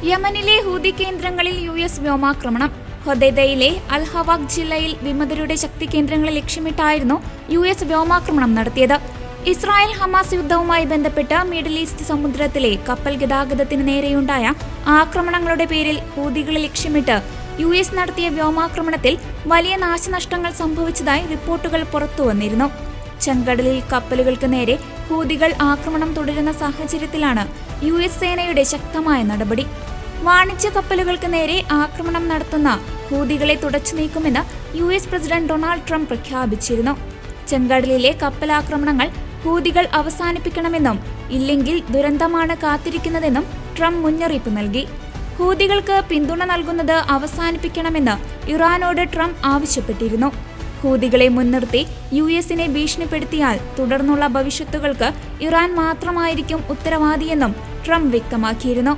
യമനിലെ ഹൂതി കേന്ദ്രങ്ങളിൽ US വ്യോമാക്രമണം. ഹൊദൈദയിലെ അൽ ഹവാഖ് ജില്ലയിൽ വിമതരുടെ ശക്തി കേന്ദ്രങ്ങളെ ലക്ഷ്യമിട്ടായിരുന്നു US വ്യോമാക്രമണം നടത്തിയത്. ഇസ്രായേൽ ഹമാസ് യുദ്ധവുമായി ബന്ധപ്പെട്ട് മിഡിൽ ഈസ്റ്റ് സമുദ്രത്തിലെ കപ്പൽ ഗതാഗതത്തിന് നേരെയുണ്ടായ ആക്രമണങ്ങളുടെ പേരിൽ ഹൂതികളെ ലക്ഷ്യമിട്ട് US നടത്തിയ വ്യോമാക്രമണത്തിൽ വലിയ നാശനഷ്ടങ്ങൾ സംഭവിച്ചതായി റിപ്പോർട്ടുകൾ പുറത്തുവന്നിരുന്നു. ചെങ്കടലിൽ കപ്പലുകൾക്ക് നേരെ ഹൂതികൾ ആക്രമണം തുടരുന്ന സാഹചര്യത്തിലാണ് US സേനയുടെ ശക്തമായ നടപടി. വാണിജ്യ കപ്പലുകൾക്ക് നേരെ ആക്രമണം നടത്തുന്ന ഹൂതികളെ തുടച്ചു നീക്കുമെന്ന് US പ്രസിഡന്റ് ഡൊണാൾഡ് ട്രംപ് പ്രഖ്യാപിച്ചിരുന്നു. ചെങ്കടലിലെ കപ്പലാക്രമണങ്ങൾ ഹൂതികൾ അവസാനിപ്പിക്കണമെന്നും ഇല്ലെങ്കിൽ ദുരന്തമാണ് കാത്തിരിക്കുന്നതെന്നും ട്രംപ് മുന്നറിയിപ്പ് നൽകി. ഹൂതികൾക്ക് പിന്തുണ നൽകുന്നത് അവസാനിപ്പിക്കണമെന്ന് ഇറാനോട് ട്രംപ് ആവശ്യപ്പെട്ടിരുന്നു. ഹൂതികളെ മുൻനിർത്തി US-നെ ഭീഷണിപ്പെടുത്തിയാൽ തുടർന്നുള്ള ഭവിഷ്യത്തുകൾക്ക് ഇറാൻ മാത്രമായിരിക്കും ഉത്തരവാദിയെന്നും ട്രംപ് വ്യക്തമാക്കിയിരുന്നു.